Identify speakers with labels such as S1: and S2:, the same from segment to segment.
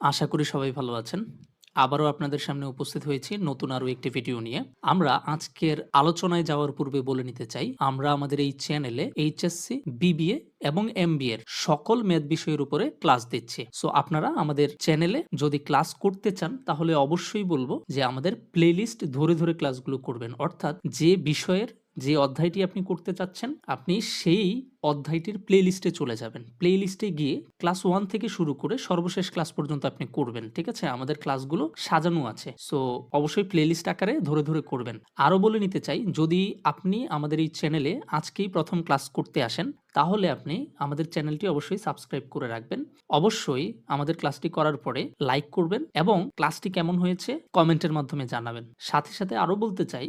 S1: আশা করি সবাই ভালো আছেন। আবারও আপনাদের সামনে উপস্থিত হয়েছি নতুন আরো একটি ভিডিও নিয়ে। আমরা আজকের আলোচনায় যাওয়ার পূর্বে বলে নিতে চাই, আমরা আমাদের এই চ্যানেলে এইচএসসি, বিবিএ এবং এমবিএ এর সকল ম্যাথ বিষয়ের উপরে ক্লাস দিচ্ছি। সো আপনারা আমাদের চ্যানেলে যদি ক্লাস করতে চান তাহলে অবশ্যই বলবো যে আমাদের প্লেলিস্ট ধরে ধরে ক্লাসগুলো করবেন। অর্থাৎ যে বিষয়ের যে অধ্যায়টি আপনি করতে চাচ্ছেন আপনি সেই অধ্যায়টির প্লেলিস্টে চলে যাবেন। প্লেলিস্টে গিয়ে ক্লাস 1 থেকে শুরু করে সর্বশেষ ক্লাস পর্যন্ত আপনি করবেন। ঠিক আছে? আমাদের ক্লাসগুলো সাজানো আছে। সো অবশ্যই প্লেলিস্ট আকারে ধরে ধরে করবেন। আরো বলে নিতে চাই, যদি আপনি আমাদের এই চ্যানেলে আজকেই প্রথম ক্লাস করতে আসেন তাহলে আপনি আমাদের চ্যানেলটি অবশ্যই সাবস্ক্রাইব করে রাখবেন। অবশ্যই আমাদের ক্লাসটি করার পরে লাইক করবেন এবং ক্লাসটি কেমন হয়েছে কমেন্টের মাধ্যমে জানাবেন। সাথে সাথে আরো বলতে চাই,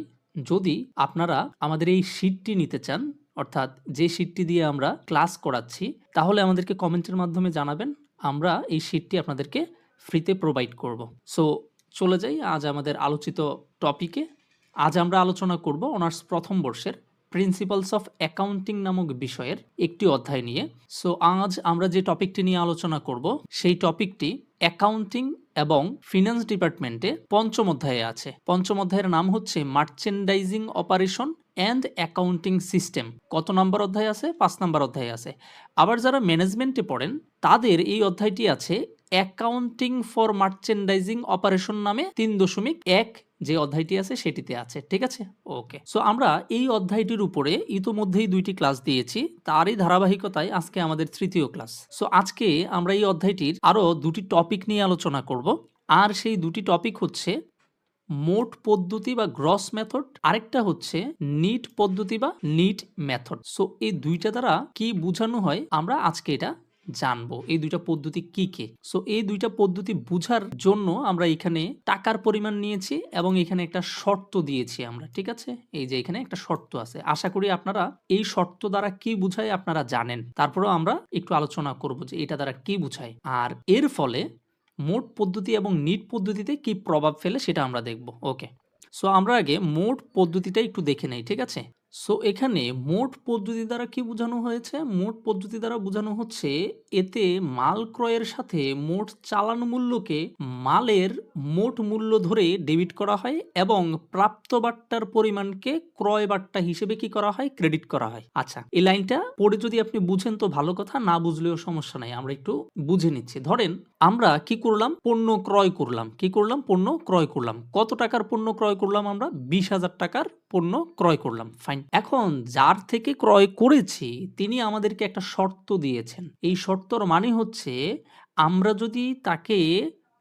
S1: যদি আপনারা আমাদের এই শীটটি নিতে চান, অর্থাৎ যে শীটটি দিয়ে আমরা ক্লাস করাচ্ছি, তাহলে আমাদেরকে কমেন্টের মাধ্যমে জানাবেন। আমরা এই শীটটি আপনাদেরকে ফ্রিতে প্রোভাইড করব। সো চলে যাই আজ আমাদের আলোচিত টপিকে। আজ আমরা আলোচনা করব অনার্স প্রথম বর্ষের প্রিন্সিপালস অফ অ্যাকাউন্টিং নামক বিষয়ের একটি অধ্যায় নিয়ে। সো আজ আমরা যে টপিকটি নিয়ে আলোচনা করব সেই টপিকটি অ্যাকাউন্টিং এবং ফিনান্স ডিপার্টমেন্টে পঞ্চম অধ্যায়ে আছে। পঞ্চম অধ্যায়ের নাম হচ্ছে merchandising operation and accounting system. কত নম্বর অধ্যায় আছে? 5 নম্বর অধ্যায় আছে। আবার যারা ম্যানেজমেন্টে পড়েন তাদের এই অধ্যায়টি আছে অ্যাকাউন্টিং ফর মার্চেন্ডাইজিং অপারেশন নামে 3.1 যে অধ্যায়টি আছে সেটিতে আছে। ঠিক আছে? ওকে। সো আমরা এই অধ্যায়টির উপরে ইতোমধ্যেই 2টি ক্লাস দিয়েছি, তারই ধারাবাহিকতায় আজকে আমাদের তৃতীয় ক্লাস। সো আজকে আমরা এই অধ্যায়টির আরো 2টি টপিক নিয়ে আলোচনা করব। আর সেই 2টি টপিক হচ্ছে মোট পদ্ধতি বা গ্রস মেথড, আরেকটা হচ্ছে নিট পদ্ধতি বা নিট মেথড। সো এই দুইটা দ্বারা কি বোঝানো হয় আমরা আজকে এটা জানবো, এই দুইটা পদ্ধতি কি কি। সো এই দুইটা পদ্ধতি বুঝার জন্য আমরা এখানে টাকার পরিমাণ নিয়েছি এবং এখানে একটা শর্ত দিয়েছি আমরা। ঠিক আছে? এই যে এখানে একটা শর্ত আছে, আশা করি আপনারা এই শর্ত দ্বারা কি বুঝায় আপনারা জানেন। তারপরেও আমরা একটু আলোচনা করব যে এটা দ্বারা কি বুঝায় আর এর ফলে মোট পদ্ধতি এবং নিট পদ্ধতিতে কি প্রভাব ফেলে সেটা আমরা দেখব। ওকে। সো আমরা আগে মোট পদ্ধতিটা একটু দেখে নেই। ঠিক আছে? সো এখানে মোট পদ্ধতি দ্বারা কি বোঝানো হয়েছে? মোট পদ্ধতি দ্বারা বোঝানো হচ্ছে এতে মাল ক্রয়ের সাথে মোট চালান মূল্যকে মালের মোট মূল্য ধরে ডেবিট করা হয় এবং প্রাপ্ত বাট্টার পরিমাণকে ক্রয় বাট্টা হিসেবে কি করা হয়? ক্রেডিট করা হয়। আচ্ছা, এই লাইনটা পড়ে যদি আপনি বুঝেন তো ভালো কথা, না বুঝলেও সমস্যা নাই, আমরা একটু বুঝে নিচ্ছি। ধরেন আমরা কি করলাম? পণ্য ক্রয় করলাম। কি করলাম? পণ্য ক্রয় করলাম। কত টাকার পণ্য ক্রয় করলাম আমরা? 20,000 টাকার পণ্য ক্রয় করলাম। ফাইন। এখন যার থেকে ক্রয় করেছি তিনি আমাদেরকে একটা শর্ত দিয়েছেন। এই শর্তর মানে হচ্ছে আমরা যদি তাকে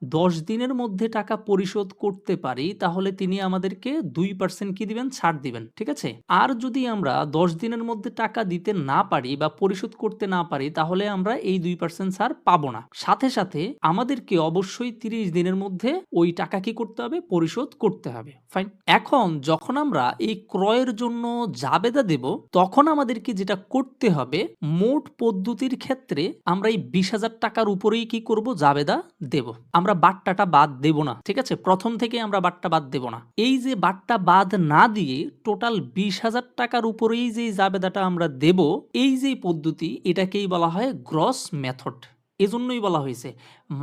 S1: 10 দিনের মধ্যে টাকা পরিশোধ করতে পারি তাহলে তিনি আমাদেরকে 2% কি দিবেন? ছাড় দিবেন। ঠিক আছে? আর যদি আমরা 10 দিনের মধ্যে টাকা দিতে না পারি বা পরিশোধ করতে না পারি তাহলে আমরা এই 2% ছাড় পাবো না। সাথে সাথে আমাদেরকে অবশ্যই 30 দিনের মধ্যে ওই টাকা কি করতে হবে? পরিশোধ করতে হবে। ফাইন। এখন যখন আমরা এই ক্রয়ের জন্য জাবেদা দেব তখন আমাদেরকে যেটা করতে হবে, মোট পদ্ধতির ক্ষেত্রে আমরা এই 20,000 টাকার উপরেই কি করব? জাবেদা দেব। আমরা বাট্টাটা বাদ দেব না। ঠিক আছে? প্রথম থেকে আমরা বাট্টা বাদ দেব না। এই যে বাট্টা বাদ না দিয়ে টোটাল 20,000 টাকার উপরেই যে জাবেদাটা আমরা দেব, এই যে পদ্ধতি এটাকেই বলা হয় গ্রস মেথড। এজন্যই বলা হয়েছে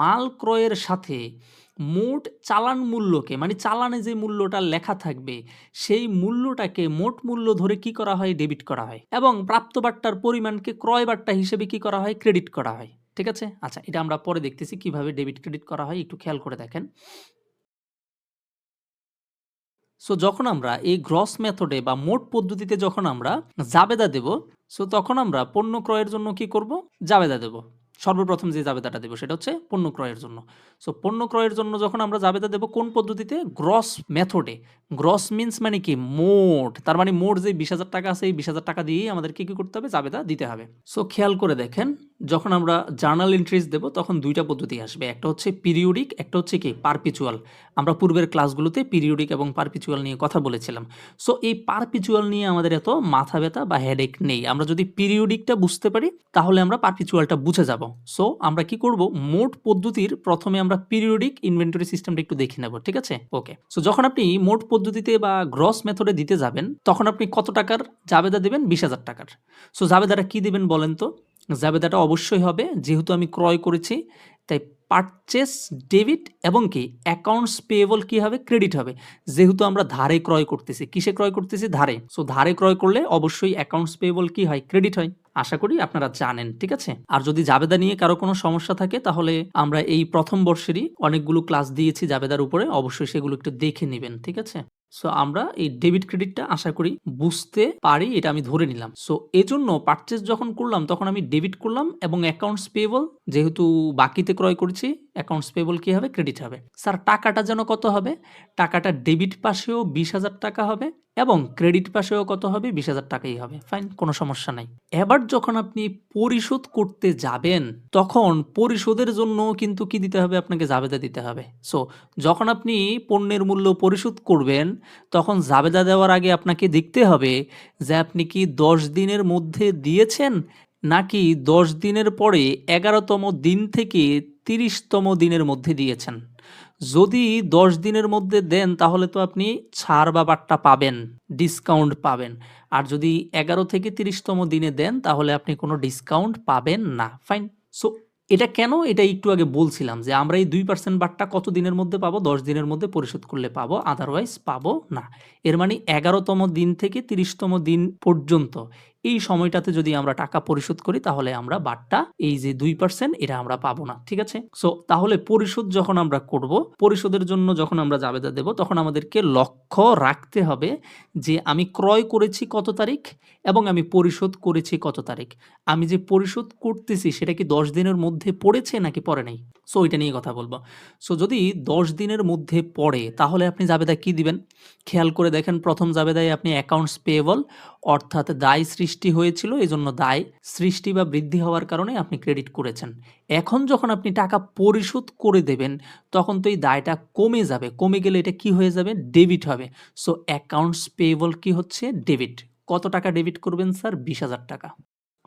S1: মাল ক্রয়ের সাথে মোট চালান মূল্যকে, মানে চালানে যে মূল্যটা লেখা থাকবে সেই মূল্যটাকে মোট মূল্য ধরে কি করা হয়? ডেবিট করা হয় এবং প্রাপ্ত বাট্টার পরিমাণকে ক্রয় বাট্টা হিসেবে কি করা হয়? ক্রেডিট করা হয়। ঠিক আছে? আচ্ছা, এটা আমরা পরে দেখতেছি কিভাবে ডেবিট ক্রেডিট করা হয়, একটু খেয়াল করে দেখেন। সো যখন আমরা এই গ্রস মেথডে বা মোট পদ্ধতিতে যখন আমরা জাবেদা দেব, সো তখন আমরা পণ্য ক্রয়ের জন্য কি করব? জাবেদা দেব। সর্বপ্রথম যে জাবেদাটা দেব সেটা হচ্ছে পণ্য ক্রয়ের জন্য। সো পণ্য ক্রয়ের জন্য যখন আমরা জাবেদা দেব কোন পদ্ধতিতে? গ্রস মেথডে। গ্রস মিন্স মানে কি? মোট। তার মানে মোট যে 20,000 টাকা আছে এই 20,000 টাকা দিয়েই আমাদেরকে কি করতে হবে? জাবেদা দিতে হবে। সো খেয়াল করে দেখেন, যখন আমরা জার্নাল এন্ট্রিজ দেব তখন 2টা পদ্ধতি আসবে। একটা হচ্ছে পিরিয়ডিক, একটা হচ্ছে কি? পারপিচুয়াল। আমরা পূর্বের ক্লাসগুলোতে পিরিয়ডিক এবং পারপিচুয়াল নিয়ে কথা বলেছিলাম। সো এই পারপিচুয়াল নিয়ে আমাদের এত মাথা ব্যথা বা হেডেক নেই। আমরা যদি পিরিয়ডিকটা বুঝতে পারি তাহলে আমরা পারপিচুয়ালটা বুঝে যাব। সো আমরা কি করব? মোট পদ্ধতির প্রথমে আমরা পিরিয়ডিক ইনভেন্টরি সিস্টেমটা একটু দেখে নেব। ঠিক আছে? ওকে। সো যখন আপনি মোট পদ্ধতিতে বা গ্রস মেথডে দিতে যাবেন তখন আপনি কত টাকার জাবেদা দেবেন? 20,000 টাকার। সো জাবেদাটা কি দিবেন বলেন তো? জাবেদাটা অবশ্যই হবে, যেহেতু আমি ক্রয় করেছি তাই পারচেস ডেবিট এবং কি অ্যাকাউন্টস পেয়েবল কি হবে? ক্রেডিট হবে। যেহেতু আমরা ধারে ক্রয় করতেছি। কিসে ক্রয় করতেছি? ধারে। সো ধারে ক্রয় করলে অবশ্যই অ্যাকাউন্টস পেয়েবল কি হয়? ক্রেডিট হয়। আশা করি আপনারা জানেন, ঠিক আছে? আর যদি জাবেদা নিয়ে কারো কোনো সমস্যা থাকে তাহলে আমরা এই ১ম বর্ষেরই অনেকগুলো ক্লাস দিয়েছি জাবেদার উপরে। অবশ্যই সেগুলো একটু দেখে নিবেন, ঠিক আছে? সো আমরা এই ডেবিট ক্রেডিটটা আশা করি বুঝতে পারি, এটা আমি ধরে নিলাম। সো এজন্য পারচেজ যখন করলাম তখন আমি ডেবিট করলাম এবং অ্যাকাউন্টস পেয়েবল যেহেতু বাকিতে ক্রয় করেছি, অ্যাকাউন্টস পেয়েবল কি হবে? ক্রেডিট হবে। স্যার টাকাটা যেন কত হবে? টাকাটা ডেবিট পাশেও ২০,০০০ টাকা হবে এবং ক্রেডিট পাশেও কত হবে? ২০,০০০ টাকাই হবে। ফাইন, কোনো সমস্যা নাই। এবার যখন আপনি পরিশোধ করতে যাবেন, তখন পরিশোধের জন্য কিন্তু কি দিতে হবে? আপনাকে জাবেদা দিতে হবে। সো যখন আপনি পণ্যের মূল্য পরিশোধ করবেন, তখন জাবেদা দেওয়ার আগে আপনাকে দেখতে হবে যে আপনি কি ১০ দিনের মধ্যে দিয়েছেন নাকি ১০ দিনের পরে ১১তম দিন থেকে ৩০তম দিনের মধ্যে দিয়েছেন। যদি ১০ দিনের মধ্যে দেন তাহলে তো আপনি ছাড় বা বাট্টা পাবেন, ডিসকাউন্ট পাবেন। আর যদি ১১ থেকে ৩০তম দিনে দেন তাহলে আপনি কোনো ডিসকাউন্ট পাবেন না। ফাইন। সো এটা কেন? এটা একটু আগে বলছিলাম যে আমরা এই ২% বাট্টা কত দিনের মধ্যে পাবো? ১০ দিনের মধ্যে পরিশোধ করলে পাবো, আদারওয়াইজ পাবো না। এর মানে ১১তম দিন থেকে ৩০তম দিন পর্যন্ত এই সময়টাতে যদি আমরা টাকা পরিশোধ করি তাহলে আমরা বাট্টা এই যে ২% এটা আমরা পাবো না। ঠিক আছে? সো তাহলে পরিশোধ যখন আমরা করব, পরিশোধের জন্য যখন আমরা জাবেদা দেব তখন আমাদেরকে লক্ষ্য রাখতে হবে যে আমি ক্রয় করেছি কত তারিখ এবং আমি পরিশোধ করেছি কত তারিখ। আমি যে পরিশোধ করতেছি সেটা কি ১০ দিনের মধ্যে পড়েছে নাকি পড়ে নাই? সো এটা নিয়ে কথা বলব। সো যদি ১০ দিনের মধ্যে পড়ে তাহলে আপনি জাবেদা কি দিবেন? খেয়াল করে দেখেন ১ম জাবেদায় আপনি অ্যাকাউন্টস পেয়েবল অর্থাৎ দায় সৃষ্টি হয়েছিল এজন্য দায় সৃষ্টি বা বৃদ্ধি হওয়ার কারণে আপনি ক্রেডিট করেছেন। এখন যখন আপনি টাকা পরিশোধ করে দেবেন তখন তো এই দায়টা কমে যাবে। কমে গেলে এটা কি হয়ে যাবে? ডেবিট হবে। সো অ্যাকাউন্টস পেয়েবল কি হচ্ছে? ডেবিট। কত টাকা ডেবিট করবেন স্যার? ২০,০০০ টাকা।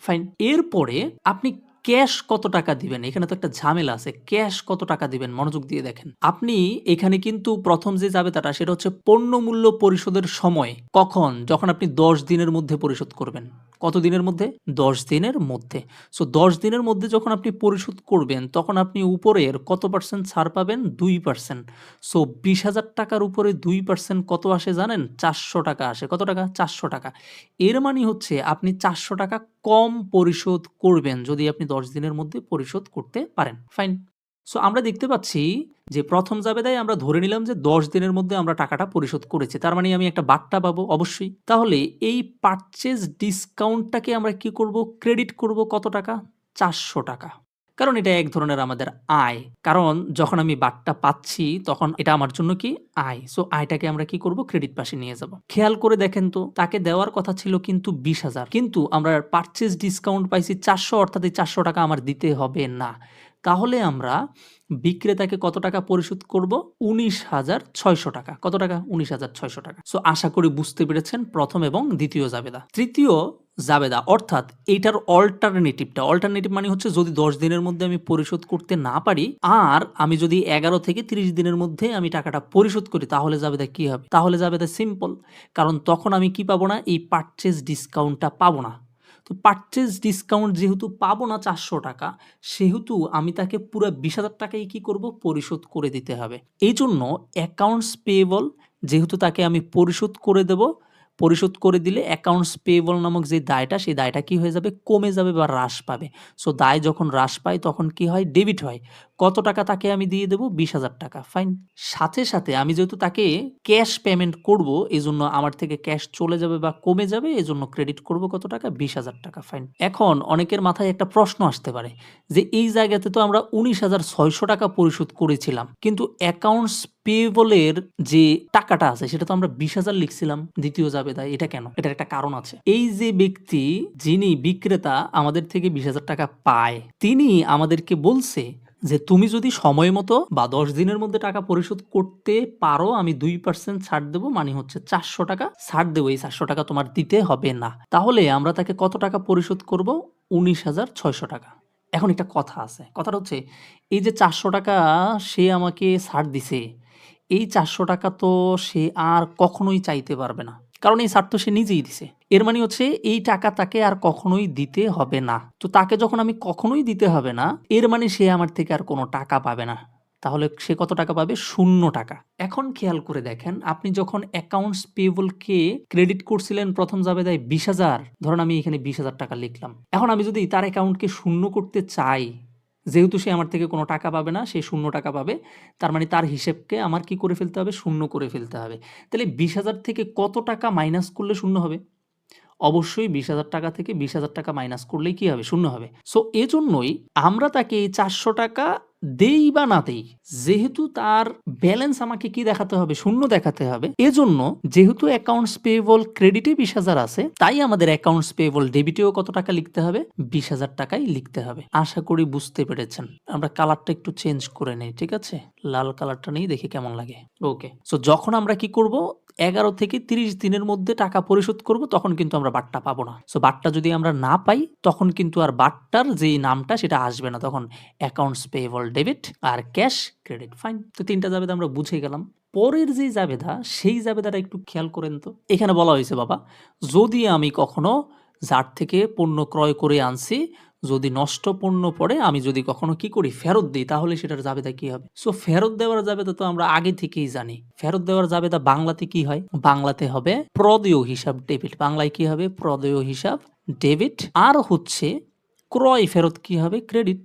S1: ফাইন। এরপরে আপনি ক্যাশ কত টাকা দিবেন? এখানে তো একটা ঝামেলা আছে। ক্যাশ কত টাকা দিবেন? মনোযোগ দিয়ে দেখেন। আপনি এখানে কিন্তু ১ম যে জাবেদাটা সেটা হচ্ছে পণ্য মূল্য পরিশোধের সময়। কখন? যখন আপনি ১০ দিনের মধ্যে পরিশোধ করবেন। কত দিনের মধ্যে? ১০ দিনের মধ্যে। সো ১০ দিনের মধ্যে যখন আপনি পরিশোধ করবেন তখন আপনি উপরের কত পার্সেন্ট ছাড় পাবেন? ২%। সো ২০,০০০ টাকার উপরে ২% কত আসে জানেন? ৪০০ টাকা আসে। কত টাকা? ৪০০ টাকা। এর মানে হচ্ছে আপনি ৪০০ টাকা কম পরিশোধ করবেন যদি আপনি ১০ দিনের মধ্যে পরিশোধ করতে পারেন। ফাইন। সো আমরা দেখতে পাচ্ছি যে ১ম জাবেদায় আমরা ধরে নিলাম যে ১০ দিনের মধ্যে আমরা টাকাটা পরিশোধ করেছি। তার মানে আমি একটা বাট্টা পাবো অবশ্যই। তাহলে এই পারচেজ ডিসকাউন্টটাকে আমরা কি করব? ক্রেডিট করব কত টাকা? ৪০০ টাকা। কারণ এটা এক ধরনের আমাদের আয়। কারণ যখন আমি বাট্টা পাচ্ছি তখন এটা আমার জন্য কি? আয়। সো আয়টাকে আমরা কি করব? ক্রেডিট পাশে নিয়ে যাব। খেয়াল করে দেখেন তো তাকে দেওয়ার কথা ছিল কিন্তু ২০,০০০ কিন্তু আমরা পারচেজ ডিসকাউন্ট পাইছি ৪০০ অর্থাৎ এই ৪০০ টাকা আমার দিতে হবে না। তাহলে আমরা বিক্রেতাকে কত টাকা পরিশোধ করব? ১৯,৬০০ টাকা। কত টাকা? ১৯,৬০০ টাকা। সো আশা করি বুঝতে পেরেছেন ১ম এবং ২য় জাবেদা। ৩য় জাবেদা অর্থাৎ এইটার অল্টারনেটিভ মানে হচ্ছে যদি ১০ দিনের মধ্যে আমি পরিশোধ করতে না পারি আর আমি যদি ১১ থেকে ৩০ দিনের মধ্যে আমি টাকাটা পরিশোধ করি তাহলে জাবেদা কি হবে? তাহলে জাবেদা সিম্পল। কারণ তখন আমি কি পাবো না? এই পারচেজ ডিসকাউন্টটা পাবো না। তো পারচেজ ডিসকাউন্ট যেহেতু পাবো না ৪০০ টাকা সেহেতু আমি তাকে পুরা ২০,০০০ টাকাই কি করব? পরিশোধ করে দিতে হবে। এইজন্য অ্যাকাউন্টস পেয়েবল যেহেতু তাকে আমি পরিশোধ করে দেব, পরিশোধ করে দিলে অ্যাকাউন্টস পেয়েবল নামক যে দায়টা সেই দায়টা কি হয়ে যাবে? কমে যাবে বা হ্রাস পাবে। সো দায় যখন হ্রাস পায় তখন কি হয়? ডেবিট হয়। কত টাকা তাকে আমি দিয়ে দেব? ২০,০০০ টাকা। ফাইন। সাথে, সাথে আমি যেহেতু তাকে ক্যাশ পেমেন্ট করব এজন্য আমার থেকে ক্যাশ চলে যাবে বা কমে যাবে এজন্য ক্রেডিট করব কত টাকা? ২০,০০০ টাকা। ফাইন। এখন অনেকের মাথায় একটা প্রশ্ন আসতে পারে যে এই জায়গাতে তো আমরা ১৯,৬০০ টাকা পরিশোধ করেছিলাম। কিন্তু অ্যাকাউন্টস পেয়েবল এর যে টাকাটা আছে সেটা তো আমরা ২০,০০০ লিখছিলাম ২য় জাবেদায়। এটা কেন? এটার একটা কারণ আছে। এই যে ব্যক্তি যিনি বিক্রেতা আমাদের থেকে ২০,০০০ টাকা পায়, তিনি আমাদেরকে বলছে যে তুমি যদি সময় মতো বা ১০ দিনের মধ্যে টাকা পরিশোধ করতে পারো আমি ২% ছাড় দেব মানে হচ্ছে ৪০০ টাকা ছাড় দেব। এই ৪০০ টাকা তোমার দিতে হবে না। তাহলে আমরা তাকে কত টাকা পরিশোধ করব? ১৯,৬০০ টাকা। এখন একটা কথা আছে। কথাটা হচ্ছে এই যে ৪০০ টাকা সে আমাকে ছাড় দিছে, এই ৪০০ টাকা তো সে আর কখনোই চাইতে পারবে না। কারণ এই ছাড় তো সে নিজেই দিছে। এর মানে হচ্ছে এই টাকা তাকে আর কখনোই দিতে হবে না। তো তাকে যখন আমি কখনোই দিতে হবে না, এর মানে সে আমার থেকে আর কোনো টাকা পাবে না। তাহলে সে কত টাকা পাবে? 0 টাকা। এখন খেয়াল করে দেখেন, আপনি যখন অ্যাকাউন্টস পেয়েবল কে ক্রেডিট করছিলেন প্রথম জাবেদায় 20,000, ধরুন আমি এখানে 20,000 টাকা লিখলাম। এখন আমি যদি তার অ্যাকাউন্টকে শূন্য করতে চাই, যেহেতু সে আমার থেকে কোনো টাকা পাবে না, সে 0 টাকা পাবে। তার মানে তার হিসেবকে আমার কি করে ফেলতে হবে? শূন্য করে ফেলতে হবে। তাহলে 20,000 থেকে কত টাকা মাইনাস করলে শূন্য হবে? অবশ্যই 20,000 টাকা থেকে 20,000 টাকা মাইনাস করলেই কি হবে? শূন্য হবে। সো এজন্যই আমরা তাকে এই 400 টাকা দেই বা না দেই, যেহেতু তার ব্যালেন্স আমাকে কি দেখাতে হবে? শূন্য দেখাতে হবে। এজন্য যেহেতু অ্যাকাউন্টস পেয়েবল ক্রেডিটে 20,000 আছে, তাই আমাদের অ্যাকাউন্টস পেয়েবল ডেবিটেও কত টাকা লিখতে হবে? 20,000 টাকাই লিখতে হবে। আশা করি বুঝতে পেরেছেন। আমরা কালারটা একটু চেঞ্জ করে নেই, ঠিক আছে? লাল কালারটা নেই, দেখি কেমন লাগে। ওকে। সো যখন আমরা কি করব? 11 থেকে 30 দিনের মধ্যে টাকা পরিশোধ করব, তখন কিন্তু আমরা বাট্টা পাবো না। সো বাট্টা যদি আমরা না পাই, তখন কিন্তু আর বাট্টার যেই নামটা সেটা আসবে না। তখন অ্যাকাউন্টস পেয়েবল ডেবিট আর ক্যাশ ক্রেডিট, ফাইন। তো 3টা জাবেদা আমরা বুঝে গেলাম। পরের যে জাবেদা, সেই জাবেদাটা একটু খেয়াল করেন তো। এখানে বলা হয়েছে বাবা, যদি আমি কখনো যার থেকে পণ্য ক্রয় করে আনছি, যদি নষ্ট পণ্য পড়ে, আমি যদি কখনো কি করি? ফেরত দিই, তাহলে সেটার জাবেদা কি হবে? সো ফেরত দেওয়ার জাবেদা তো আমরা আগে থেকেই জানি। ফেরত দেওয়ার জাবেদা বাংলাতে কি হয়? বাংলাতে হবে প্রদেয় হিসাব ডেবিট। বাংলায় কি হবে? প্রদেয় হিসাব ডেবিট। আর হচ্ছে ক্রয় ফেরত কি হবে? ক্রেডিট।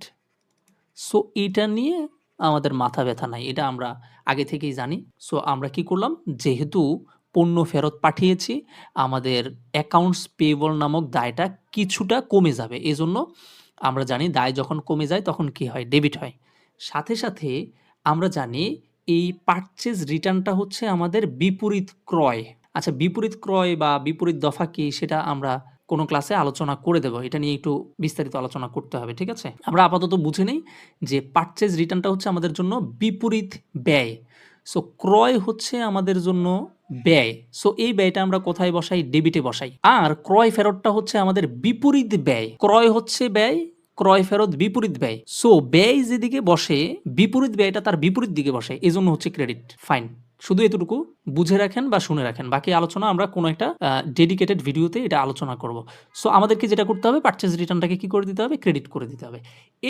S1: সো এটা নিয়ে আমাদের মাথা ব্যথা নাই। এটা আমরা আগে থেকেই জানি। সো আমরা কি করলাম? যেহেতু পণ্য ফেরত পাঠিয়েছি, আমাদের অ্যাকাউন্টস পেয়েবল নামক দায়টা কিছুটা কমে যাবে। এজন্য আমরা জানি দায় যখন কমে যায় তখন কি হয়? ডেবিট হয়। সাথে, সাথে আমরা জানি এই পারচেজ রিটার্নটা হচ্ছে আমাদের বিপরীত ক্রয়। আচ্ছা, বিপরীত ক্রয় বা বিপরীত দফা কি? সেটা আমরা কোনো ক্লাসে আলোচনা করে দেব। এটা নিয়ে একটু বিস্তারিত আলোচনা করতে হবে, ঠিক আছে? আমরা আপাতত বুঝে নেই যে পারচেজ রিটার্নটা হচ্ছে আমাদের জন্য বিপরীত ব্যয়। সো ক্রয় হচ্ছে আমাদের জন্য ব্যয়। সো এই ব্যয়টা আমরা কোথায় বসাই? ডেবিটে বসাই। আর ক্রয় ফেরতটা হচ্ছে আমাদের বিপরীত ব্যয়। ক্রয় হচ্ছে ব্যয়, ক্রয় ফেরত বিপরীত ব্যয়। সো ব্যয় যেদিকে বসে, বিপরীত ব্যয়টা তার বিপরীত দিকে বসে। এজন্য হচ্ছে ক্রেডিট। ফাইন। শুধু এতটুকু বুঝে রাখেন বা শুনে রাখেন। বাকি আলোচনা আমরা কোনো একটা ডেডিকেটেড ভিডিওতে এটা আলোচনা করব। সো আমাদেরকে যেটা করতে হবে, পারচেজ রিটার্নটাকে কি করে দিতে হবে? ক্রেডিট করে দিতে হবে।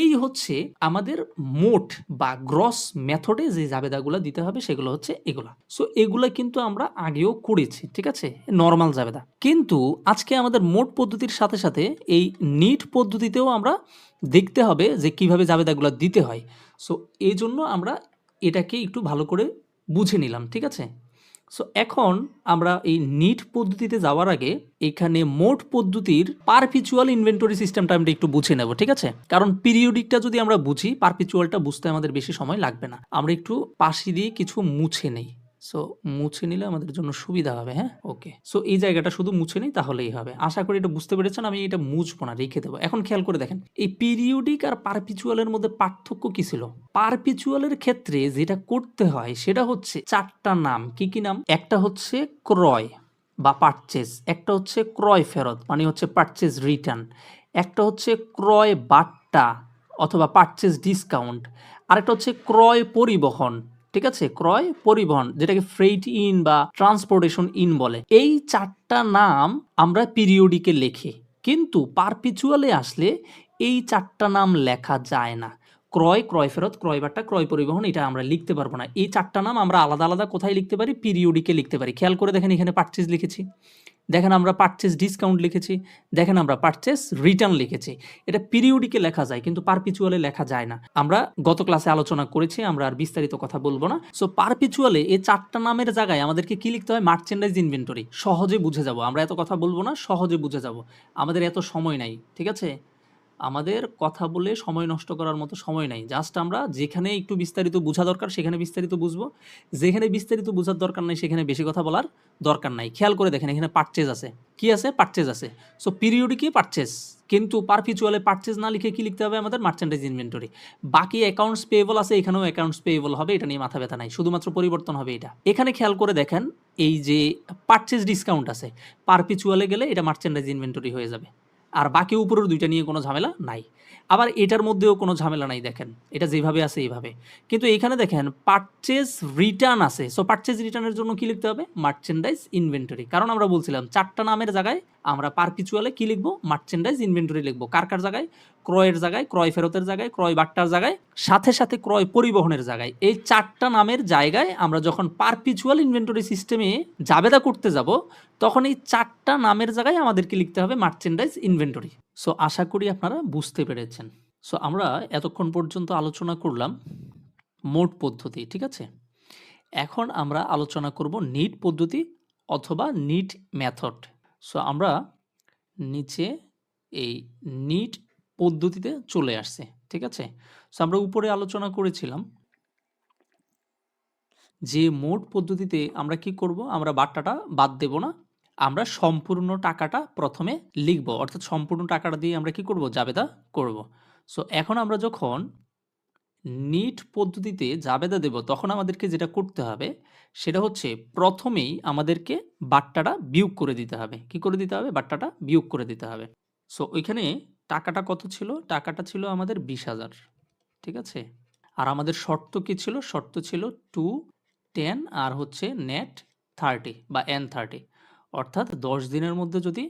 S1: এই হচ্ছে আমাদের মোট বা গ্রস মেথডে যে জাবেদাগুলো দিতে হবে, সেগুলো হচ্ছে এগুলা। সো এগুলা কিন্তু আমরা আগেও করেছি, ঠিক আছে? নরমাল জাবেদা। কিন্তু আজকে আমাদের মোট পদ্ধতির সাথে, সাথে এই নিট পদ্ধতিতেও আমরা দেখতে হবে যে কিভাবে জাবেদাগুলো দিতে হয়। সো এইজন্য আমরা এটাকে একটু ভালো করে বুঝে নিলাম, ঠিক আছে? সো এখন আমরা এই নিট পদ্ধতিতে যাওয়ার আগে এখানে মোট পদ্ধতির পারপিচুয়াল ইনভেন্টরি সিস্টেমটা আমরা একটু বুঝে নেব, ঠিক আছে? কারণ পিরিয়ডিকটা যদি আমরা বুঝি, পারপিচুয়ালটা বুঝতে আমাদের বেশি সময় লাগবে না। আমরা একটু পাশে দিয়ে কিছু মুছে নেই। সো মুছে নিলে আমাদের জন্য সুবিধা হবে, হ্যাঁ? ওকে। সো এই জায়গাটা শুধু মুছে নেই, তাহলেই হবে। আশা করি এটা বুঝতে পেরেছেন। আমি এটা মুছবো না, রেখে দেবো। এখন খেয়াল করে দেখেন, এই পিরিয়ডিক আর পারপিচুয়ালের মধ্যে পার্থক্য কি ছিল? পারপিচুয়ালের ক্ষেত্রে যেটা করতে হয় সেটা হচ্ছে 4টা নাম। কি, কি নাম? একটা হচ্ছে ক্রয় বা পারচেজ, একটা হচ্ছে ক্রয় ফেরত মানে হচ্ছে পারচেজ রিটার্ন, একটা হচ্ছে ক্রয় বাট্টা অথবা পারচেজ ডিসকাউন্ট, আরেকটা হচ্ছে ক্রয় পরিবহন, ঠিক আছে? ক্রয় পরিবহন, যেটাকে ফ্রেইট ইন বা ট্রান্সপোর্টেশন ইন বলে। এই 4টা নাম আমরা পিরিয়ডিকে লিখি, কিন্তু পারপিচুয়ালে আসলে এই 4টা নাম লেখা যায় না। ক্রয়, ক্রয় ফেরত, ক্রয় বাট্টা, ক্রয় পরিবহন, এটা আমরা লিখতে পারবো না। এই 4টা নাম আমরা আলাদা আলাদা কোথায় লিখতে পারি? পিরিয়ডিকে লিখতে পারি। খেয়াল করে দেখেন, এখানে পারচেজ লিখেছি, দেখেন আমরা পারচেজ ডিসকাউন্ট লিখেছি, দেখেন আমরা পারচেজ রিটার্ন লিখেছি। এটা পিরিয়ডিকে লেখা যায়, কিন্তু পারপিচুয়ালে লেখা যায় না। আমরা গত ক্লাসে আলোচনা করেছি, আমরা আর বিস্তারিত কথা বলবো না। সো পারপিচুয়ালে এই 4টা নামের জায়গায় আমাদেরকে কি লিখতে হয়? Merchandise inventory. সহজে বুঝে যাব, আমরা এত কথা বলবো না, সহজে বুঝে যাব। আমাদের এত সময় নাই, ঠিক আছে? আমাদের কথা বলে সময় নষ্ট করার মতো সময় নাই। জাস্ট আমরা যেখানে একটু বিস্তারিত বোঝা দরকার সেখানে বিস্তারিত বুঝবো, যেখানে বিস্তারিত বোঝার দরকার নাই সেখানে বেশি কথা বলার দরকার নাই। খেয়াল করে দেখেন, এখানে পারচেজ আছে। কি আছে? পারচেজ আছে। সো পিরিয়ডিকে পারচেজ, কিন্তু পারপিচুয়ালে পারচেজ না লিখে কি লিখতে হবে আমাদের? Merchandise inventory. বাকি অ্যাকাউন্টস পেয়েবল আছে, এখানেও অ্যাকাউন্টস পেয়েবল হবে, এটা নিয়ে মাথা ব্যথা নাই, শুধুমাত্র পরিবর্তন হবে এটা। এখানে খেয়াল করে দেখেন, এই যে পারচেজ ডিসকাউন্ট আছে, পারপিচুয়ালে গেলে এটা মার্চেন্ডাইজ ইনভেন্টরি হয়ে যাবে। আর বাকি উপরের 2টা নিয়ে কোনো ঝামেলা নাই। আবার এটার মধ্যেও কোনো ঝামেলা নাই, দেখেন এটা যেভাবে আছে এইভাবে। কিন্তু এখানে দেখেন পারচেজ রিটার্ন আছে। সো পারচেজ রিটার্নের জন্য কি লিখতে হবে? Merchandise inventory. কারণ আমরা বলছিলাম 4টা নামের জায়গায় আমরা পারপিচুয়ালে কি লিখবো, মার্চেন্ডাইজ ইনভেন্টরি লিখবো। কার কার জায়গায়, ক্রয়ের জায়গায়, ক্রয় ফেরতের জায়গায়, ক্রয় বাট্টার জায়গায়, সাথে সাথে ক্রয় পরিবহনের জায়গায়। এই 4টা নামের জায়গায় আমরা যখন পারপিচুয়াল ইনভেন্টরি সিস্টেমে জাবেদা করতে যাব, তখন এই 4টা নামের জায়গায় আমাদেরকে লিখতে হবে মার্চেন্ডাইজ ইনভেন্টরি। সো আশা করি আপনারা বুঝতে পেরেছেন। সো আমরা এতক্ষণ পর্যন্ত আলোচনা করলাম মোট পদ্ধতি, ঠিক আছে? এখন আমরা আলোচনা করব নিট পদ্ধতি অথবা নিট মেথড। সো আমরা নিচে এই নিট পদ্ধতিতে চলে আসছে, ঠিক আছে? সো আমরা উপরে আলোচনা করেছিলাম যে মোট পদ্ধতিতে আমরা কি করব, আমরা বাট্টাটা বাদ দেব না, আমরা সম্পূর্ণ টাকাটা প্রথমে লিখব, অর্থাৎ সম্পূর্ণ টাকাটা দিয়ে আমরা কি করব, জাবেদা করব। সো এখন আমরা যখন নিট পদ্ধতিতে জাবেদা দেব, তখন আমাদেরকে যেটা করতে হবে সেটা হচ্ছে প্রথমেই আমাদেরকে বাট্টাটা বিয়োগ করে দিতে হবে। কি করে দিতে হবে, বাট্টাটা বিয়োগ করে দিতে হবে। সো ওইখানে টাকাটা কত ছিল, টাকাটা ছিল আমাদের 20,000, ঠিক আছে? আর আমাদের শর্ত কি ছিল, শর্ত ছিল 2, 10 আর হচ্ছে নেট 30 বা N30, অর্থাৎ 10 দিনের মধ্যে যদি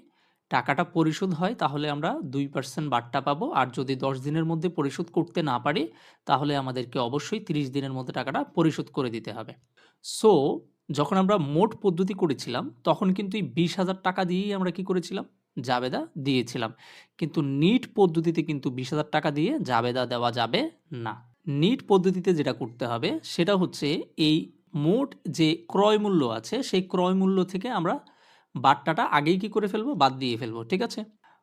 S1: টাকাটা পরিশোধ হয় তাহলে আমরা 2% বাট্টা পাবো, আর যদি 10 দিনের মধ্যে পরিশোধ করতে না পারি তাহলে আমাদেরকে অবশ্যই 30 দিনের মধ্যে টাকাটা পরিশোধ করে দিতে হবে। সো যখন আমরা মোট পদ্ধতি করেছিলাম তখন কিন্তু এই 20,000 টাকা দিয়েই আমরা কি করেছিলাম, জাবেদা দিয়েছিলাম। কিন্তু নিট পদ্ধতিতে কিন্তু 20,000 টাকা দিয়ে জাবেদা দেওয়া যাবে না। নিট পদ্ধতিতে যেটা করতে হবে সেটা হচ্ছে এই মোট যে ক্রয় মূল্য আছে সেই ক্রয় মূল্য থেকে আমরা বাট্টাটা আগেই কি করে ফেলবো, বাদ দিয়ে ফেলবো, ঠিক আছে?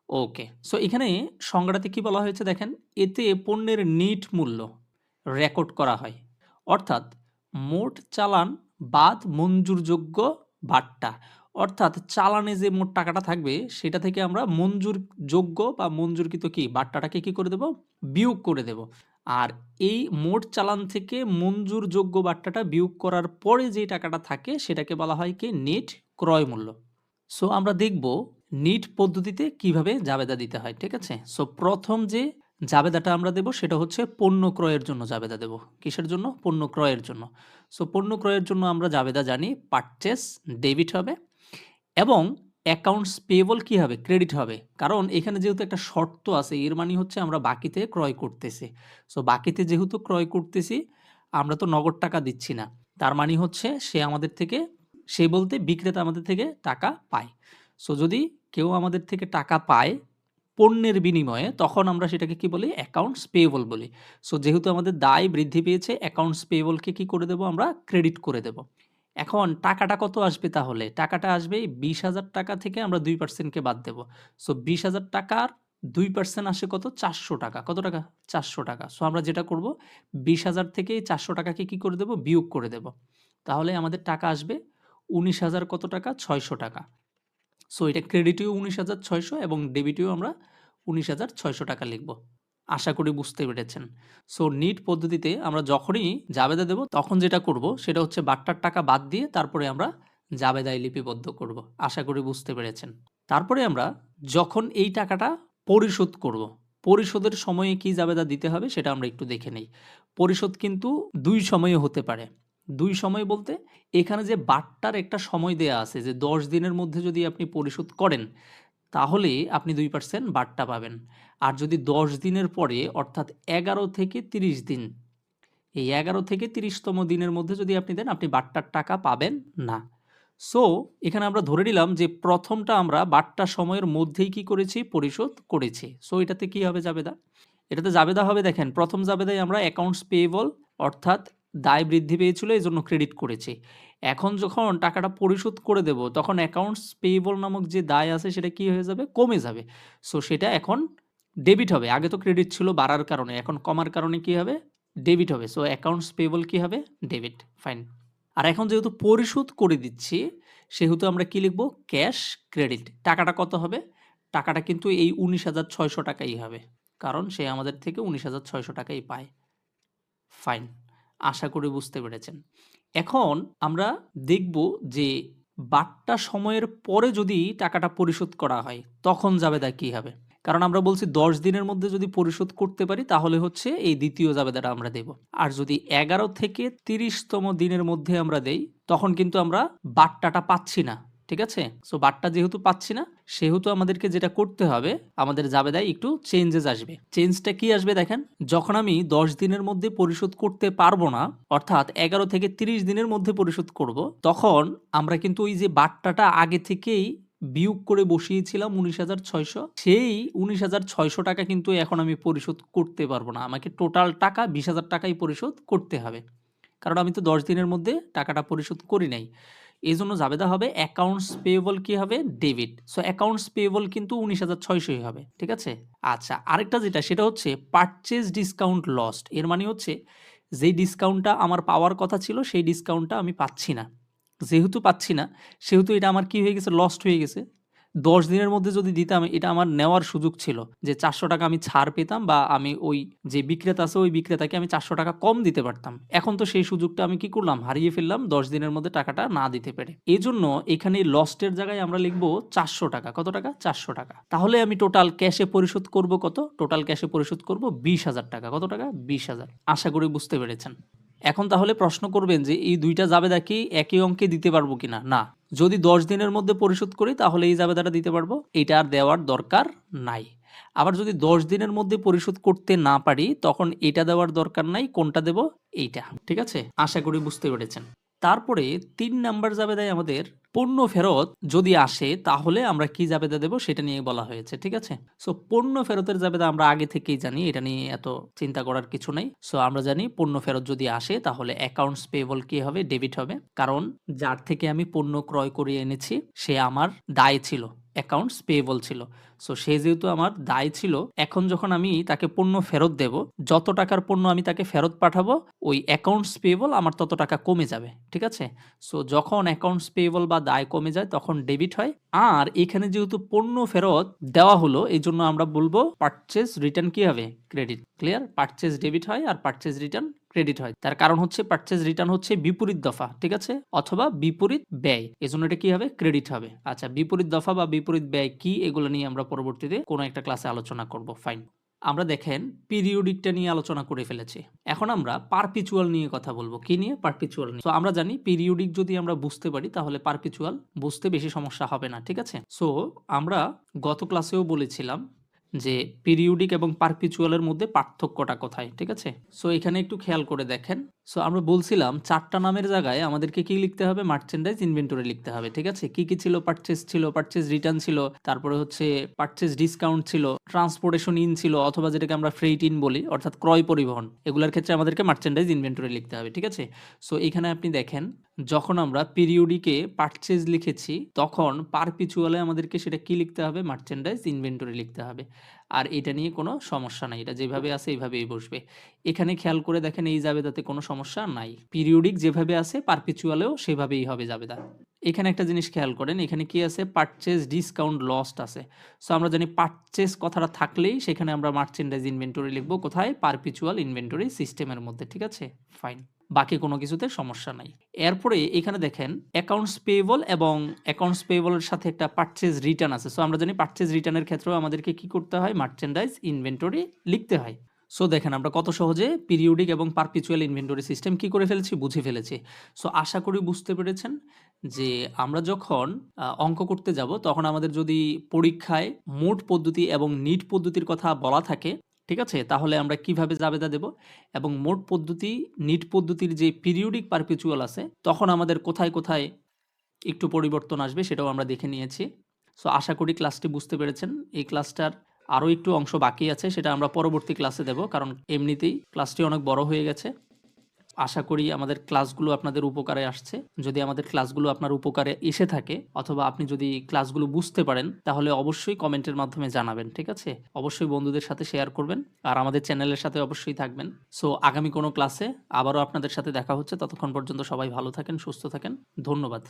S1: ওকে, সো এখানে সংজ্ঞাটাতে কি বলা হয়েছে দেখেন, এতে পণ্যের নিট মূল্য রেকর্ড করা হয়, অর্থাৎ মোট চালান বাদ মঞ্জুরযোগ্য বাট্টা, অর্থাৎ চালানে যে মোট টাকাটা থাকবে সেটা থেকে আমরা মঞ্জুরযোগ্য বা মঞ্জুরকৃত কি বাট্টাটাকে কি করে দেব, বিয়োগ করে দেব। আর এই মোট চালান থেকে মঞ্জুরযোগ্য বাট্টাটা বিয়োগ করার পরে যে টাকাটা থাকে সেটাকে বলা হয় কি, নিট ক্রয় মূল্য। সো আমরা দেখব নিট পদ্ধতিতে কিভাবে জাবেদা দিতে হয়, ঠিক আছে? সো প্রথম যে জাবেদাটা আমরা দেব সেটা হচ্ছে পণ্য ক্রয়ের জন্য জাবেদা দেব। কিসের জন্য, পণ্য ক্রয়ের জন্য। সো পণ্য ক্রয়ের জন্য আমরা জাবেদা জানি পারচেস ডেবিট হবে এবং অ্যাকাউন্টস পেয়েবল কি হবে, ক্রেডিট হবে। কারণ এখানে যেহেতু একটা শর্ত আছে, এর মানে হচ্ছে আমরা বাকিতে ক্রয় করতেছি। সো বাকিতে যেহেতু ক্রয় করতেছি, আমরা তো নগদ টাকা দিচ্ছি না, তার মানে হচ্ছে সে আমাদের থেকে, সে বলতে বিক্রেতা আমাদের থেকে টাকা পায়। সো যদি কেউ আমাদের থেকে টাকা পায় পণ্যের বিনিময়ে, তখন আমরা সেটাকে কি বলি, অ্যাকাউন্টস পেয়েবল বলি। সো যেহেতু আমাদের দায় বৃদ্ধি পেয়েছে, অ্যাকাউন্টস পেয়েবলকে কি করে দেব, আমরা ক্রেডিট করে দেব। এখন টাকাটা কত আসবে, তাহলে টাকাটা আসবে 20,000 টাকা থেকে আমরা 2%কে বাদ দেব। সো 20,000 টাকার 2% আসে কত, 400 টাকা। কত টাকা, 400 টাকা। সো আমরা যেটা করব 20,000 থেকে এই 400 টাকাকে কি করে দেব, বিয়োগ করে দেব। তাহলে আমাদের টাকা আসবে 19,000 কত টাকা, 600 টাকা। সো এটা ক্রেডিটেও 19,600 এবং ডেবিটেও আমরা 19,600 টাকা লিখব। আশা করি বুঝতে পেরেছেন। সো নিট পদ্ধতিতে আমরা যখনই জাবেদা দেব তখন যেটা করব সেটা হচ্ছে বাট্টার টাকা বাদ দিয়ে তারপরে আমরা জাবেদায় লিপিবদ্ধ করব। আশা করি বুঝতে পেরেছেন। তারপরে আমরা যখন এই টাকাটা পরিশোধ করব, পরিশোধের সময়ে কি জাবেদা দিতে হবে সেটা আমরা একটু দেখে নেই। পরিশোধ কিন্তু 2 সময়ে হতে পারে। 2 সময় বলতে এখানে যে বাট্টার একটা সময় দেয়া আছে যে 10 দিনের মধ্যে যদি আপনি পরিশোধ করেন তাহলে আপনি 2% বাট্টা পাবেন। আর যদি 10 দিনের পরে অর্থাৎ 11 থেকে 30 দিন, এই 11 থেকে 30তম দিনের মধ্যে যদি আপনি দেন আপনি বাট্টার টাকা পাবেন না। সো এখানে আমরা ধরে নিলাম যে প্রথমটা আমরা বাট্টা সময়ের মধ্যেই কি করেছি, পরিশোধ করেছি। সো এটাতে কি হবে জাবেদা, এটাতে জাবেদা হবে দেখেন, প্রথম জাবেদায় আমরা অ্যাকাউন্টস পেয়েবল অর্থাৎ দায় বৃদ্ধি পেয়েছিল এই জন্য ক্রেডিট করেছি। এখন যখন টাকাটা পরিশোধ করে দেব তখন অ্যাকাউন্টস পেয়েবল নামক যে দায় আছে সেটা কি হয়ে যাবে, কমে যাবে। সো সেটা এখন ডেবিট হবে। আগে তো ক্রেডিট ছিল বাড়ার কারণে, এখন কমার কারণে কি হবে, ডেবিট হবে। সো অ্যাকাউন্টস পেয়েবল কি হবে, ডেবিট। ফাইন। আর এখন যেহেতু পরিশোধ করে দিচ্ছি সেহেতু আমরা কি লিখব, ক্যাশ ক্রেডিট। টাকাটা কত হবে, টাকাটা কিন্তু এই 19,600 টাকাই হবে, কারণ সে আমাদের থেকে 19,600 টাকাই পায়। ফাইন, আশা করি বুঝতে পেরেছেন। এখন আমরা দেখব যে বাট্টা সময়ের পরে যদি টাকাটা পরিশোধ করা হয় তখন জাবেদা কি হবে। কারণ আমরা বলছি 10 দিনের মধ্যে যদি পরিশোধ করতে পারি তাহলে হচ্ছে এই দ্বিতীয় জাবেদাটা আমরা দেব। আর যদি 11 থেকে 30তম দিনের মধ্যে আমরা দেই তখন কিন্তু আমরা বাট্টাটা পাচ্ছি না। ঠিক আছে? সো বারটা যেহেতু পাচ্ছি না, সেহেতু আমাদেরকে যেটা করতে হবে, আমাদের জাবেদায় একটু চেঞ্জেস আসবে। চেঞ্জটা কি আসবে দেখেন, যখন আমি ১০ দিনের মধ্যে পরিশোধ করতে পারবো না, অর্থাৎ ১১ থেকে ৩০ দিনের মধ্যে পরিশোধ করব, তখন আমরা কিন্তু ওই যে বাট্টাটা আগে থেকেই বিয়োগ করে বসিয়েছিলাম ১৯,৬০০, সেই ১৯,৬০০ টাকা কিন্তু এখন আমি পরিশোধ করতে পারবো না। আমাকে টোটাল টাকা ২০,০০০ টাকাই পরিশোধ করতে হবে। কারণ আমি তো ১০ দিনের মধ্যে টাকাটা পরিশোধ করি নাই। এজন্য জাবেদা হবে অ্যাকাউন্টস পেয়েবল কি হবে? ডেবিট। সো অ্যাকাউন্টস পেয়েবল কিন্তু ১৯,৬০০ ই হবে। ঠিক আছে? আচ্ছা, আরেকটা যেটা সেটা হচ্ছে পারচেজ ডিসকাউন্ট লস্ট। এর মানে হচ্ছে যেই ডিসকাউন্টটা আমার পাওয়ার কথা ছিল সেই ডিসকাউন্টটা আমি পাচ্ছি না। যেহেতু পাচ্ছি না, সেহেতু এটা আমার কি হয়ে গেছে? লস্ট হয়ে গেছে। ১০ দিনের মধ্যে যদি দিতাম, এটা আমার নেওয়ার সুযোগ ছিল যে ৳৪০০ আমি ছাড় পেতাম, বা আমি ওই যে বিক্রেতা আছে ওই বিক্রেতাকে আমি ৳৪০০ কম দিতে পারতাম। এখন তো সেই সুযোগটা আমি কি করলাম? হারিয়ে ফেললাম ১০ দিনের মধ্যে টাকাটা না দিতে পেরে। এজন্য এখানে লস্টের জায়গায় আমরা লিখব ৳৪০০। কত টাকা? ৳৪০০। তাহলে আমি টোটাল ক্যাশে পরিশোধ করব কত? টোটাল ক্যাশে পরিশোধ করব ৳২০,০০০। কত টাকা? ২০,০০০। আশা করি বুঝতে পেরেছেন। এখন তাহলে প্রশ্ন করবেন যে এই ২ টা জাবেদা কি একই অঙ্কে দিতে পারবো কিনা? না। যদি ১০ দিনের মধ্যে পরিশোধ করি তাহলে এই জাবেদাটা দিতে পারবো। এইটা আর দেওয়ার দরকার নাই। আবার যদি ১০ দিনের মধ্যে পরিশোধ করতে না পারি, তখন এটা দেওয়ার দরকার নাই। কোনটা দেব? এইটা। ঠিক আছে? আশা করি বুঝতে পেরেছেন। তারপরে ৩ নাম্বার জাবেদায় আমাদের পণ্য ফেরত যদি আসে তাহলে আমরা কি জাবেদা দেব সেটা নিয়ে বলা হয়েছে। ঠিক আছে? সো পণ্য ফেরতের জাবেদা আমরা আগে থেকেই জানি। এটা নিয়ে এত চিন্তা করার কিছু নাই। সো আমরা জানি পণ্য ফেরত যদি আসে তাহলে অ্যাকাউন্টস পেয়েবল কি হবে? ডেবিট হবে। কারণ যার থেকে আমি পণ্য ক্রয় করে এনেছি সে আমার দায় ছিল। অ্যাকাউন্টস পেয়েবল ছিল। সো সে যেহেতু আমার দায় ছিল, এখন যখন আমি তাকে পণ্য ফেরত দেব, যত টাকার পণ্য আমি তাকে ফেরত পাঠাবো, ওই অ্যাকাউন্টস পেয়েবল আমার তত টাকা কমে যাবে। ঠিক আছে? সো যখন অ্যাকাউন্টস পেয়েবল বা দায় কমে যায় তখন ডেবিট হয়। আর এখানে যেহেতু পণ্য ফেরত দেওয়া হলো, এইজন্য আমরা বলবো পারচেজ রিটার্ন কি হবে? ক্রেডিট। ক্লিয়ার? পারচেজ ডেবিট হয় আর পারচেজ রিটার্ন ক্রেডিট হয়। তার কারণ হচ্ছে পারচেজ রিটার্ন হচ্ছে বিপরীত দফা। ঠিক আছে? অথবা বিপরীত ব্যয়। এজন্য এটা কি হবে? ক্রেডিট হবে। আচ্ছা, বিপরীত দফা বা বিপরীত ব্যয় কি? এগুলো নিয়ে আমরা পরবর্তীতে কোনো একটা ক্লাসে আলোচনা করব। ফাইন। আমরা দেখেন পিরিয়ডিকটা নিয়ে আলোচনা করে ফেলেছি। এখন আমরা পারপিচুয়াল নিয়ে কথা বলবো। কি নিয়ে? পারপিচুয়াল নিয়ে। সো আমরা জানি পিরিয়ডিক যদি আমরা বুঝতে পারি তাহলে পারপিচুয়াল বুঝতে বেশি সমস্যা হবে না। ঠিক আছে? সো আমরা গত ক্লাসেও বলেছিলাম যে পিরিয়ডিক এবং পারপিচুয়ালের মধ্যে পার্থক্যটা কোথায়। ঠিক আছে? সো এখানে একটু খেয়াল করে দেখেন। সো আমরা বলছিলাম ৪ টা নামের জায়গায় আমাদেরকে কি লিখতে হবে? মার্চেন্ডাইজ ইনভেন্টরি লিখতে হবে। ঠিক আছে? কি, কি ছিল? পারচেজ ছিল, পারচেজ রিটার্ন ছিল, তারপরে হচ্ছে পারচেজ ডিসকাউন্ট ছিল, ট্রান্সপোর্টেশন ইন ছিল, অথবা যেটাকে আমরা ফ্রেইট ইন বলি, অর্থাৎ ক্রয় পরিবহন। এগুলার ক্ষেত্রে আমাদেরকে মার্চেন্ডাইজ ইনভেন্টরি লিখতে হবে। ঠিক আছে? সো এখানে আপনি দেখেন, যখন আমরা পিরিয়ডিকে পারচেজ লিখেছি তখন পারপিচুয়ালে আমাদেরকে সেটা কি লিখতে হবে? মার্চেন্ডাইজ ইনভেন্টরি লিখতে হবে। আর এটা নিয়ে কোনো সমস্যা নাই। এটা যেভাবে আছে এইভাবেই বসবে। এখানে খেয়াল করে দেখেন এই জাবেদাতে কোনো সমস্যা নাই। পিরিয়ডিক যেভাবে আছে পারপিচুয়ালেও সেভাবেই হবে জাবেদা। এখানে একটা জিনিস খেয়াল করেন, এখানে কি আছে? পারচেজ ডিসকাউন্ট লস্ট আছে। সো আমরা জানি পারচেজ কথাটা থাকলেই সেখানে আমরা মার্চেন্ডাইজ ইনভেন্টরি লিখব কোথায়? পারপিচুয়াল ইনভেন্টরি সিস্টেমের মধ্যে। ঠিক আছে? ফাইন। বাকি কোনো কিছুতে সমস্যা নাই। এরপরে এখানে দেখেন অ্যাকাউন্টস পেয়েবল এবং অ্যাকাউন্টস পেয়েবল এর সাথে একটা পারচেজ রিটার্ন আছে। সো আমরা জানি পারচেজ রিটার্নের ক্ষেত্রেও আমাদেরকে কি করতে হয়? মার্চেন্ডাইজ ইনভেন্টরি লিখতে হয়। সো দেখেন আমরা কত সহজে পিরিয়ডিক এবং পারপিচুয়াল ইনভেন্টরি সিস্টেম কি করে ফেলেছি? বুঝে ফেলেছি। সো আশা করি বুঝতে পেরেছেন যে আমরা যখন অঙ্ক করতে যাব তখন আমাদের যদি পরীক্ষায় মোট পদ্ধতি এবং নিট পদ্ধতির কথা বলা থাকে, ঠিক আছে? তাহলে আমরা কিভাবে জাবেদা দেব, এবং মোট পদ্ধতি, নিট পদ্ধতির যে পিরিয়ডিক পারপিচুয়াল আছে তখন আমাদের কোথায়, কোথায় একটু পরিবর্তন আসবে সেটাও আমরা দেখে নিয়েছি। সো আশা করি ক্লাসটি বুঝতে পেরেছেন। এই ক্লাসটার আরও একটু অংশ বাকি আছে, সেটা আমরা পরবর্তী ক্লাসে দেব, কারণ এমনিতেই ক্লাসটি অনেক বড় হয়ে গেছে। আশা করি আমাদের ক্লাসগুলো আপনাদের উপকারে আসছে। যদি আমাদের ক্লাসগুলো আপনার উপকারে এসে থাকে, অথবা আপনি যদি ক্লাসগুলো বুঝতে পারেন, তাহলে অবশ্যই কমেন্টের মাধ্যমে জানাবেন। ঠিক আছে? অবশ্যই বন্ধুদের সাথে শেয়ার করবেন আর আমাদের চ্যানেলের সাথে অবশ্যই থাকবেন। সো আগামী কোনো ক্লাসে আবারও আপনাদের সাথে দেখা হচ্ছে। ততক্ষণ পর্যন্ত সবাই ভালো থাকেন, সুস্থ থাকেন। ধন্যবাদ।